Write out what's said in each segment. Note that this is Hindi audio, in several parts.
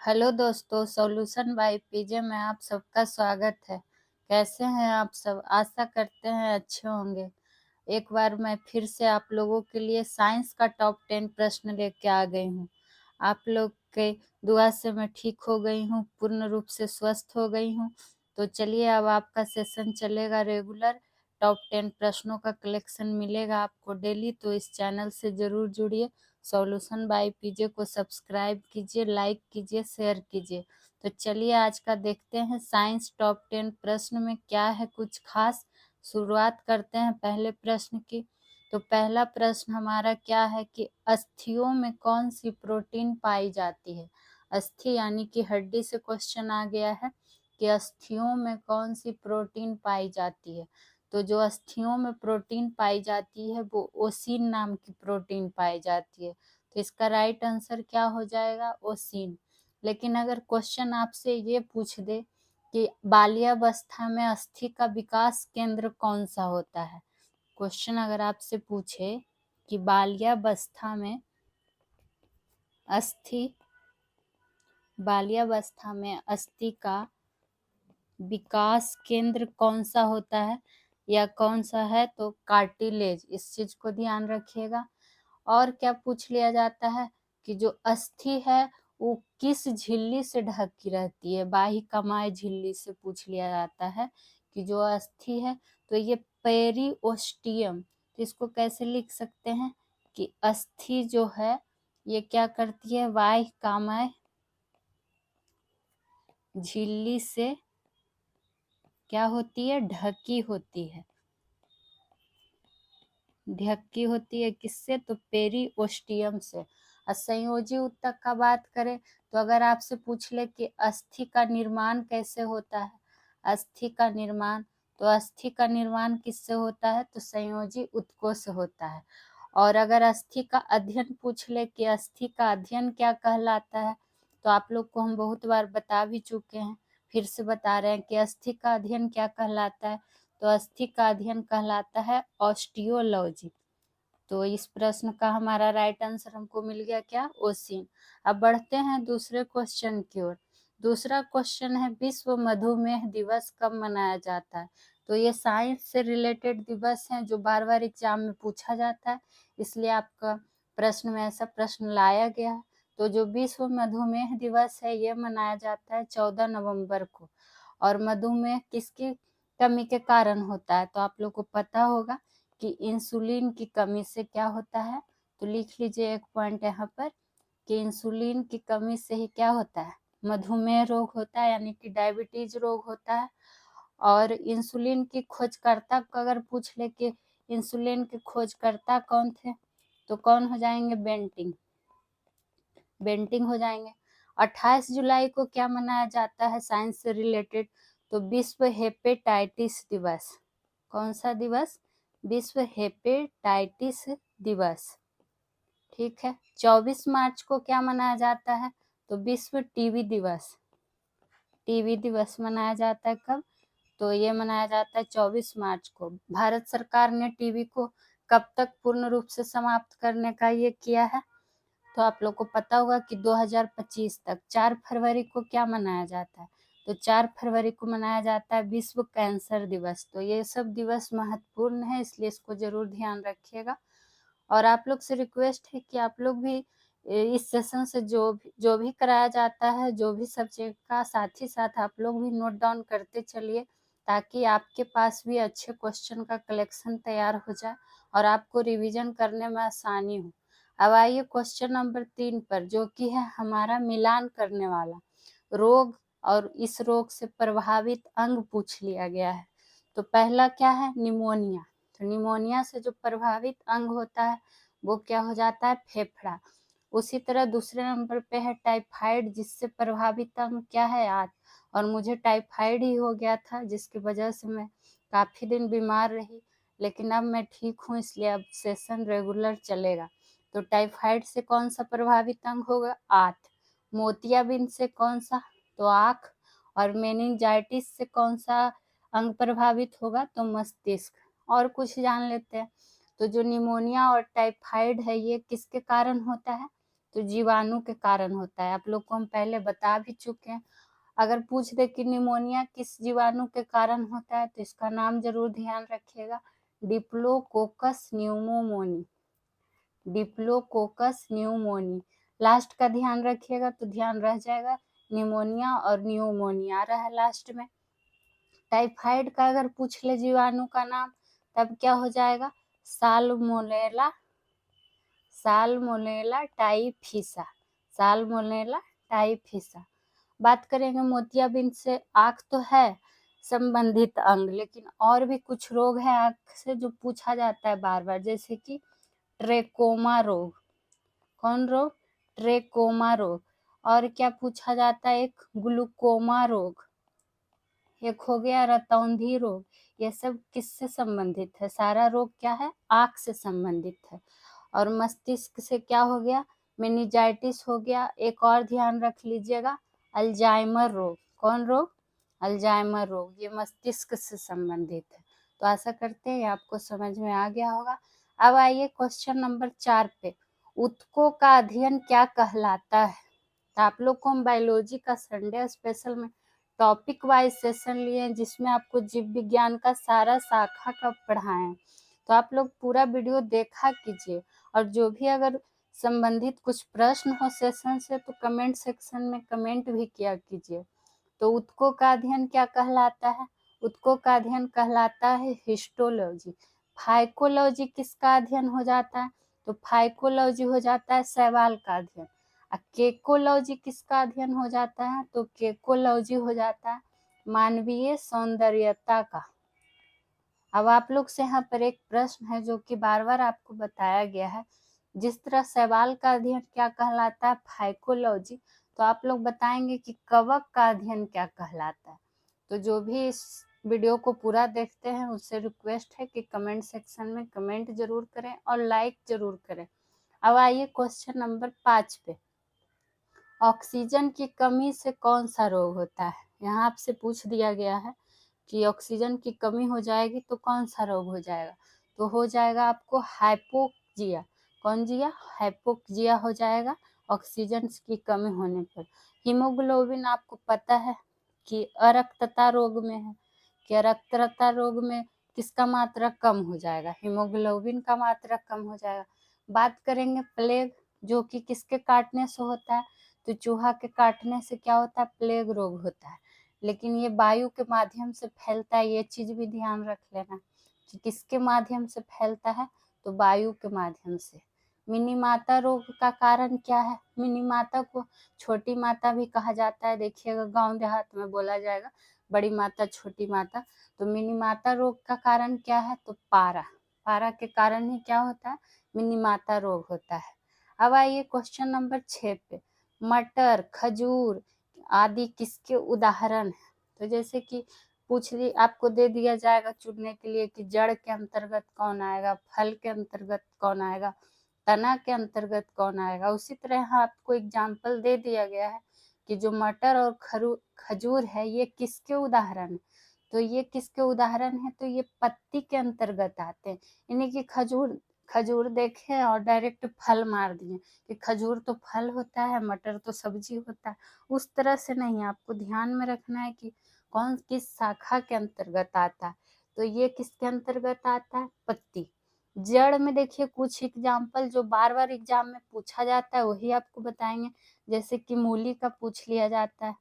हेलो दोस्तों, सॉल्यूशन बाय पीजे में आप सबका स्वागत है। कैसे हैं आप सब? आशा करते हैं अच्छे होंगे। एक बार मैं फिर से आप लोगों के लिए साइंस का टॉप 10 प्रश्न लेके आ गई हूँ। आप लोग के दुआ से मैं ठीक हो गई हूँ, पूर्ण रूप से स्वस्थ हो गई हूँ। तो चलिए, अब आपका सेशन चलेगा रेगुलर। टॉप 10 प्रश्नों का कलेक्शन मिलेगा आपको डेली, तो इस चैनल से जरूर जुड़िए। सॉल्यूशन बाय पीजे को सब्सक्राइब कीजिए, लाइक कीजिए, शेयर कीजिए। तो चलिए आज का देखते हैं साइंस टॉप 10 प्रश्न में क्या है कुछ खास। शुरुआत करते हैं पहले प्रश्न की। तो पहला प्रश्न हमारा क्या है कि अस्थियों में कौन सी प्रोटीन पाई जाती है। अस्थि यानी कि हड्डी से क्वेश्चन आ गया है कि अस्थियों में कौन सी प्रोटीन पाई जाती है। तो जो अस्थियों में प्रोटीन पाई जाती है वो ओसिन नाम की प्रोटीन पाई जाती है। तो इसका राइट आंसर क्या हो जाएगा? ओसिन। लेकिन अगर क्वेश्चन आपसे ये पूछ दे कि बाल्यावस्था में अस्थि का विकास केंद्र कौन सा होता है। क्वेश्चन अगर आपसे पूछे कि अस्थि बाल्यावस्था में अस्थि का विकास केंद्र कौन सा होता है या कौन सा है, तो कार्टिलेज। इस चीज को ध्यान रखिएगा। और क्या पूछ लिया जाता है कि जो अस्थि है वो किस झिल्ली से ढकी रहती है। बाह्य कमाय झिल्ली से पूछ लिया जाता है कि जो अस्थि है तो ये पेरिओस्टियम। तो इसको कैसे लिख सकते हैं कि अस्थि जो है ये क्या करती है, बाह्य कमाय झिल्ली से क्या होती है, ढकी होती है। ढकी होती है किससे? तो पेरिओस्टियम से। और संयोजी ऊतक का बात करें तो अगर आपसे पूछ ले कि अस्थि का निर्माण कैसे होता है, अस्थि का निर्माण, तो अस्थि का निर्माण किससे होता है, तो संयोजी ऊतकों से होता है। और अगर अस्थि का अध्ययन पूछ ले कि अस्थि का अध्ययन क्या कहलाता है, तो आप लोग को हम बहुत बार बता भी चुके हैं, फिर से बता रहे हैं कि अस्थि का अध्ययन क्या कहलाता है। तो अस्थि का अध्ययन कहलाता है ऑस्टियोलॉजी। तो इस प्रश्न का हमारा राइट आंसर हमको मिल गया क्या, ओसिन। अब बढ़ते हैं दूसरे क्वेश्चन की ओर। दूसरा क्वेश्चन है विश्व मधुमेह दिवस कब मनाया जाता है। तो ये साइंस से रिलेटेड दिवस है जो बार बार एग्जाम में पूछा जाता है, इसलिए आपका प्रश्न में ऐसा प्रश्न लाया गया है। तो जो विश्व मधुमेह दिवस है ये मनाया जाता है 14 नवंबर को। और मधुमेह किसकी कमी के कारण होता है, तो आप लोग को पता होगा कि इंसुलिन की कमी से क्या होता है। तो लिख लीजिए एक पॉइंट यहाँ पर कि इंसुलिन की कमी से ही क्या होता है, मधुमेह रोग होता है, यानी कि डायबिटीज रोग होता है। और इंसुलिन की खोजकर्ता को अगर पूछ ले कि इंसुलिन के खोजकर्ता कौन थे, तो कौन हो जाएंगे, बेंटिंग हो जाएंगे। 28 जुलाई को क्या मनाया जाता है साइंस से रिलेटेड, तो विश्व हेपेटाइटिस दिवस। कौन सा दिवस? विश्व हेपेटाइटिस दिवस। ठीक है। 24 मार्च को क्या मनाया जाता है, तो विश्व टीबी दिवस। टीबी दिवस मनाया जाता है कब, तो ये मनाया जाता है 24 मार्च को। भारत सरकार ने टीबी को कब तक पूर्ण रूप से समाप्त करने का ये किया है, तो आप लोग को पता होगा कि 2025 तक। 4 फरवरी को क्या मनाया जाता है, तो 4 फरवरी को मनाया जाता है विश्व कैंसर दिवस। तो ये सब दिवस महत्वपूर्ण है, इसलिए इसको जरूर ध्यान रखिएगा। और आप लोग से रिक्वेस्ट है कि आप लोग भी इस सेशन से जो भी कराया जाता है, जो भी सब्जेक्ट का, साथ ही साथ आप लोग भी नोट डाउन करते चलिए, ताकि आपके पास भी अच्छे क्वेश्चन का कलेक्शन तैयार हो जाए और आपको रिवीजन करने में आसानी हो। अब आइए क्वेश्चन नंबर 3 पर, जो कि है हमारा मिलान करने वाला रोग, और इस रोग से प्रभावित अंग पूछ लिया गया है। तो पहला क्या है, निमोनिया। तो निमोनिया से जो प्रभावित अंग होता है वो क्या हो जाता है, फेफड़ा। उसी तरह दूसरे नंबर पे है टाइफाइड, जिससे प्रभावित अंग क्या है, आंत। और मुझे टाइफाइड ही हो गया था, जिसकी वजह से मैं काफी दिन बीमार रही, लेकिन अब मैं ठीक हूँ, इसलिए अब सेशन रेगुलर चलेगा। तो टाइफाइड से कौन सा प्रभावित अंग होगा, आंत। मोतियाबिंद से कौन सा, तो आँख। और मेनिंजाइटिस से कौन सा अंग प्रभावित होगा, तो मस्तिष्क। और कुछ जान लेते हैं। तो जो निमोनिया और टाइफाइड है ये किसके कारण होता है, तो जीवाणु के कारण होता है। आप लोग को हम पहले बता भी चुके हैं। अगर पूछ दे कि निमोनिया किस जीवाणु के कारण होता है तो इसका नाम जरूर ध्यान रखिएगा, diplococcus pneumonia, diplococcus pneumonia. Last का ध्यान रखिएगा तो ध्यान रह जाएगा, निमोनिया और न्यूमोनिया आ रहा है लास्ट में। टाइफाइड का अगर पूछ ले जीवाणु का नाम तब क्या हो जाएगा, साल्मोनेला, साल्मोनेला टाइफिसा, साल्मोनेला टाइफिसा। बात करेंगे मोतियाबिंद से, आँख तो है संबंधित अंग, लेकिन और भी कुछ रोग है आँख से जो पूछा जाता है बार बार, जैसे कि ट्रेकोमा रोग। कौन रोग, ट्रेकोमा रोग। और क्या पूछा जाता है, एक ग्लूकोमा रोग, एक हो गया रतौंधी रोग। ये सब किससे संबंधित है, सारा रोग क्या है, आँख से संबंधित है। और मस्तिष्क से क्या हो गया, मेनिंजाइटिस हो गया। एक और ध्यान रख लीजिएगा, अल्जाइमर रोग। कौन रोग, अल्जाइमर रोग, ये मस्तिष्क से संबंधित है। तो आशा करते हैं आपको समझ में आ गया होगा। अब आइए क्वेश्चन नंबर 4 पे, ऊतकों का अध्ययन क्या कहलाता है। तो आप लोग को हम बायोलॉजी का संडे स्पेशल में टॉपिक वाइज सेशन लिए हैं, जिसमें आपको जीव विज्ञान का सारा शाखा का पढ़ाएं। तो आप लोग पूरा वीडियो देखा कीजिए, और जो भी अगर संबंधित कुछ प्रश्न हो सेशन से तो कमेंट सेक्शन में कमेंट भी किया कीजिए। तो ऊतकों का अध्ययन क्या कहलाता है, ऊतकों का अध्ययन कहलाता है हिस्टोलॉजी। फाइकोलॉजी किसका अध्ययन हो जाता है, तो फाइकोलॉजी हो जाता है शैवाल का अध्ययन। केकोलॉजी किसका अध्ययन हो जाता है, तो केकोलॉजी हो जाता है मानवीय सौंदर्यता का। अब आप लोग से यहाँ पर एक प्रश्न है जो कि बार बार आपको बताया गया है, जिस तरह शैवाल का अध्ययन क्या कहलाता है, फाइकोलॉजी, तो आप लोग बताएंगे कि कवक का अध्ययन क्या कहलाता है। तो जो भी इस वीडियो को पूरा देखते हैं उससे रिक्वेस्ट है कि कमेंट सेक्शन में कमेंट जरूर करें और लाइक जरूर करें। अब आइए क्वेश्चन नंबर 5 पे, ऑक्सीजन की कमी से कौन सा रोग होता है। यहाँ आपसे पूछ दिया गया है कि ऑक्सीजन की कमी हो जाएगी तो कौन सा रोग हो जाएगा, तो हो जाएगा आपको हाइपोक्सिया। कौन जिया, हाइपोक्सिया हो जाएगा ऑक्सीजन की कमी होने पर। हीमोग्लोबिन आपको पता है कि अरक्तता रोग में है, कि अरक्तता रोग में किसका मात्रा कम हो जाएगा, हीमोग्लोबिन का मात्रा कम हो जाएगा। बात करेंगे प्लेग, जो कि किसके काटने से होता है, तो चूहा के काटने से क्या होता है, प्लेग रोग होता है। लेकिन ये वायु के माध्यम से फैलता है, ये चीज भी ध्यान रख लेना कि किसके माध्यम से फैलता है, तो वायु के माध्यम से। मिनी माता रोग का कारण क्या है, मिनी माता को छोटी माता भी कहा जाता है, देखिएगा गांव देहात में बोला जाएगा बड़ी माता छोटी माता। तो मिनी माता रोग का कारण क्या है, तो पारा, पारा के कारण ही क्या होता है, मिनी माता रोग होता है। अब आइए क्वेश्चन नंबर 6 पे, मटर, खजूर आदि किसके उदाहरण है। तो जैसे कि पूछ ली, आपको दे दिया जाएगा चुनने के लिए कि जड़ के अंतर्गत कौन आएगा, फल के अंतर्गत कौन आएगा, तना के अंतर्गत कौन आएगा। उसी तरह यहाँ आपको एग्जाम्पल दे दिया गया है कि जो मटर और खजूर है ये किसके उदाहरण है, तो ये किसके उदाहरण है, तो ये पत्ती के अंतर्गत आते हैं। यानी कि खजूर, खजूर देखे और डायरेक्ट फल मार दिए कि खजूर तो फल होता है, मटर तो सब्जी होता है, उस तरह से नहीं। आपको ध्यान में रखना है कि कौन किस शाखा के अंतर्गत आता है। तो ये किसके अंतर्गत आता है, पत्ती। जड़ में देखिए कुछ एग्जाम्पल जो बार बार एग्जाम में पूछा जाता है वही आपको बताएंगे, जैसे कि मूली का पूछ लिया जाता है,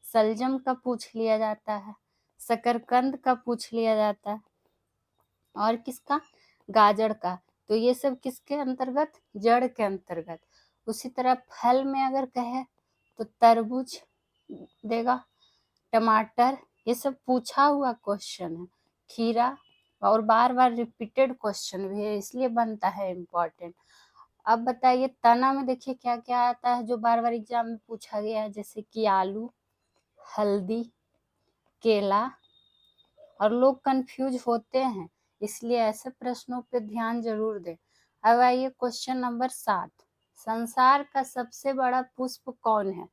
सलजम का पूछ लिया जाता है, शकरकंद का पूछ लिया जाता है, और किसका, गाजर का। तो ये सब किसके अंतर्गत, जड़ के अंतर्गत। उसी तरह फल में अगर कहे तो तरबूज देगा, टमाटर, ये सब पूछा हुआ क्वेश्चन है, खीरा, और बार बार रिपीटेड क्वेश्चन भी है इसलिए बनता है इम्पोर्टेंट। अब बताइए तना में देखिए क्या क्या आता है जो बार बार एग्जाम में पूछा गया है, जैसे कि आलू, हल्दी, केला, और लोग कंफ्यूज होते हैं, इसलिए ऐसे प्रश्नों पे ध्यान जरूर दें। अब आइए क्वेश्चन नंबर 7, संसार का सबसे बड़ा पुष्प कौन है।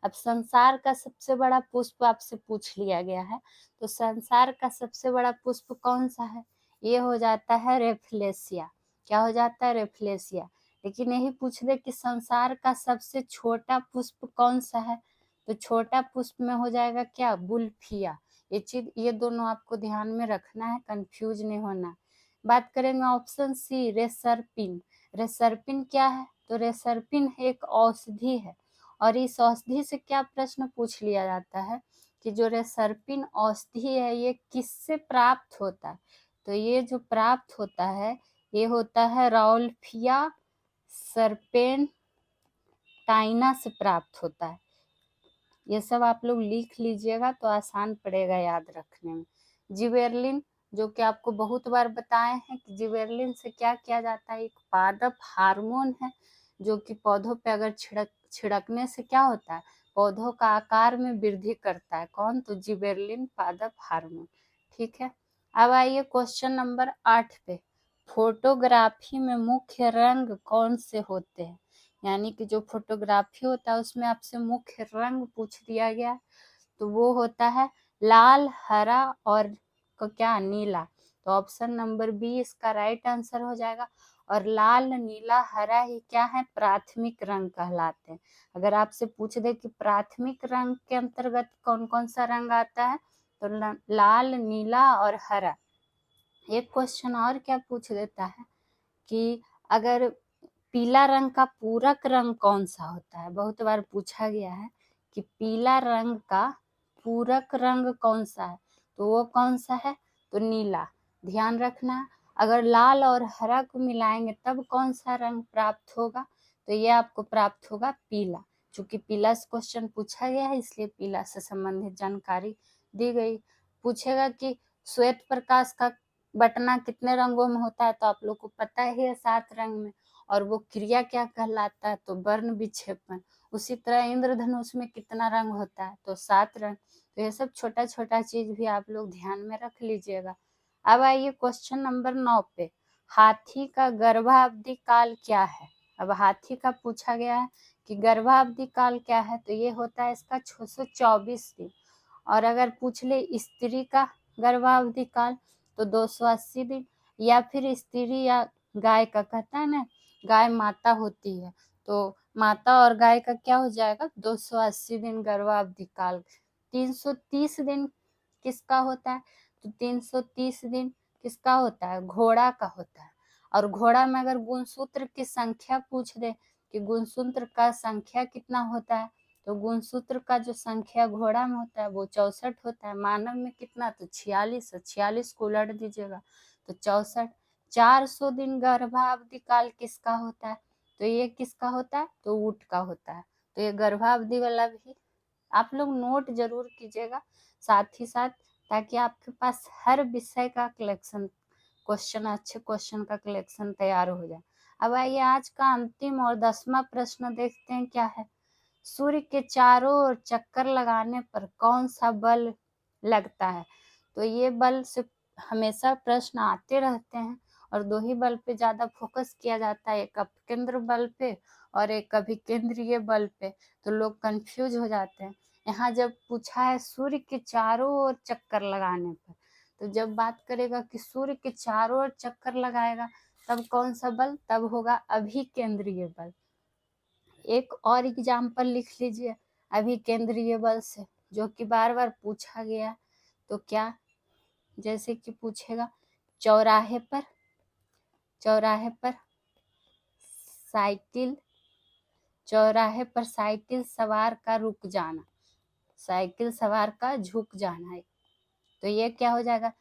अब संसार का सबसे बड़ा पुष्प आपसे पूछ लिया गया है, तो संसार का सबसे बड़ा पुष्प कौन सा है, ये हो जाता है रेफ्लेसिया। क्या हो जाता है, रेफ्लेसिया। लेकिन यही पूछ दे कि संसार का सबसे छोटा पुष्प कौन सा है, तो छोटा पुष्प में हो जाएगा क्या, बुल्फिया। ये चीज, ये दोनों आपको ध्यान में रखना है, कंफ्यूज नहीं होना। बात करेंगे ऑप्शन सी, रेसरपिन। रेसरपिन क्या है, तो रेसरपिन एक औषधि है, और इस औषधि से क्या प्रश्न पूछ लिया जाता है कि जो रेसरपिन औषधि है ये किससे प्राप्त होता है, तो ये जो प्राप्त होता है ये होता है राउल्फिया सर्पेंटाइना से प्राप्त होता है। ये सब आप लोग लिख लीजिएगा तो आसान पड़ेगा याद रखने में। जिबेरलिन, जो कि आपको बहुत बार बताए हैं कि जिबेरलिन से क्या किया जाता है, एक पादप हार्मोन है जो कि पौधों पे अगर छिड़कने से क्या होता है, पौधों का आकार में वृद्धि करता है। कौन, तो जिबेरलिन पादप हार्मोन। ठीक है, अब आइए क्वेश्चन नंबर 8 पे। फोटोग्राफी में मुख्य रंग कौन से होते हैं, यानी कि जो फोटोग्राफी होता है उसमें आपसे मुख्य रंग पूछ दिया गया, तो वो होता है लाल, हरा और क्या, नीला। तो ऑप्शन नंबर बी इसका राइट आंसर हो जाएगा। और लाल, नीला, हरा ही क्या है, प्राथमिक रंग कहलाते हैं। अगर आपसे पूछ दे कि प्राथमिक रंग के अंतर्गत कौन कौन सा रंग आता है, तो लाल, नीला और हरा। एक क्वेश्चन और क्या पूछ देता है कि अगर पीला रंग का पूरक रंग कौन सा होता है, बहुत बार पूछा गया है कि पीला रंग का पूरक रंग कौन सा है, तो वो कौन सा है, तो नीला। ध्यान रखना, अगर लाल और हरा को मिलाएंगे तब कौन सा रंग प्राप्त होगा, तो ये आपको प्राप्त होगा पीला। चूंकि पीला से क्वेश्चन पूछा गया है इसलिए पीला से संबंधित जानकारी दी गई। पूछेगा कि श्वेत प्रकाश का बटना कितने रंगों में होता है, तो आप लोग को पता ही है 7 रंग में, और वो क्रिया क्या कहलाता है, तो वर्ण विक्षेपण। उसी तरह इंद्रधनुष में कितना रंग होता है, तो 7 रंग। तो ये सब छोटा छोटा चीज भी आप लोग ध्यान में रख लीजिएगा। अब आइए क्वेश्चन नंबर 9 पे। हाथी का गर्भावधि काल क्या है। अब हाथी का पूछा गया है कि गर्भावधि काल क्या है, तो ये होता है इसका 624 दिन। और अगर पूछ ले स्त्री का गर्भावधि काल, तो 280 दिन। या फिर स्त्री या गाय का, कहता है ना गाय माता होती है, तो माता और गाय का क्या हो जाएगा, 280 दिन गर्भावधि काल। 330 दिन किसका होता है, तो 330 दिन किसका होता है, घोड़ा का होता है। और घोड़ा में अगर गुणसूत्र की संख्या पूछ दे कि गुणसूत्र का संख्या कितना होता है, तो गुणसूत्र का जो संख्या घोड़ा में होता है वो 64 होता है। मानव में कितना, तो 46 है। 46 को उलट दीजिएगा तो 64। 400 दिन गर्भावधि काल किसका होता है, तो ये किसका होता है, तो ऊंट का होता है। तो ये गर्भावधि वाला भी आप लोग नोट जरूर कीजिएगा साथ ही साथ, ताकि आपके पास हर विषय का कलेक्शन, क्वेश्चन, अच्छे क्वेश्चन का कलेक्शन तैयार हो जाए। अब आइए आज का अंतिम और 10वां प्रश्न देखते हैं क्या है। सूर्य के चारों ओर चक्कर लगाने पर कौन सा बल लगता है, तो ये बल से हमेशा प्रश्न आते रहते हैं, और 2 ही बल पे ज्यादा फोकस किया जाता है, एक अपकेंद्र बल पे और एक अभिकेंद्रीय बल पे, तो लोग कंफ्यूज हो जाते हैं। यहाँ जब पूछा है सूर्य के चारों ओर चक्कर लगाने पर, तो जब बात करेगा कि सूर्य के चारों ओर चक्कर लगाएगा तब कौन सा बल, तब होगा अभिकेंद्रीय बल। एक और एग्जाम्पल लिख लीजिए अभिकेंद्रीय बल से, जो कि बार बार पूछा गया, तो क्या, जैसे कि पूछेगा चौराहे पर साइकिल चौराहे पर साइकिल सवार का रुक जाना, साइकिल सवार का झुक जाना है, तो ये क्या हो जाएगा।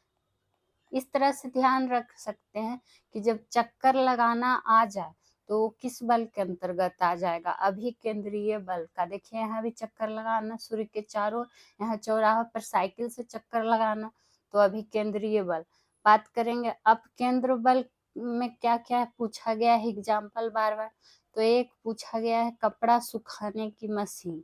इस तरह से ध्यान रख सकते हैं कि जब चक्कर लगाना आ जाए तो किस बल के अंतर्गत आ जाएगा, अभिकेंद्रीय बल का। देखिए यहाँ भी चक्कर लगाना सूर्य के चारों, यहाँ चौराहे पर साइकिल से चक्कर लगाना, तो अभिकेंद्रीय बल। बात करेंगे अपकेंद्र बल में क्या क्या पूछा गया है एग्जाम्पल बार बार, तो एक पूछा गया है कपड़ा सुखाने की मशीन,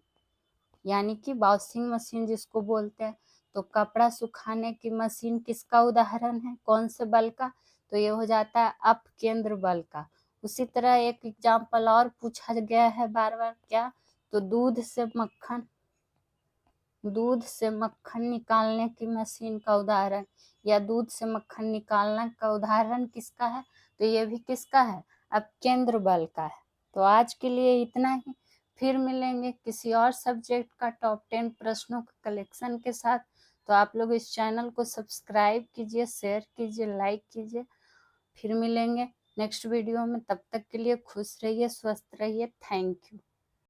यानी कि वॉशिंग मशीन जिसको बोलते हैं, तो कपड़ा सुखाने की मशीन किसका उदाहरण है, कौन से बल का, तो ये हो जाता है अपकेंद्र बल का। उसी तरह एक एग्जाम्पल और पूछा गया है बार बार क्या, तो दूध से मक्खन निकालने की मशीन का उदाहरण, या दूध से मक्खन निकालने का उदाहरण किसका है, तो ये भी किसका है, अब केंद्र बल का है। तो आज के लिए इतना ही, फिर मिलेंगे किसी और सब्जेक्ट का टॉप 10 प्रश्नों के कलेक्शन के साथ। तो आप लोग इस चैनल को सब्सक्राइब कीजिए, शेयर कीजिए, लाइक कीजिए। फिर मिलेंगे नेक्स्ट वीडियो में, तब तक के लिए खुश रहिए, स्वस्थ रहिए। Thank you.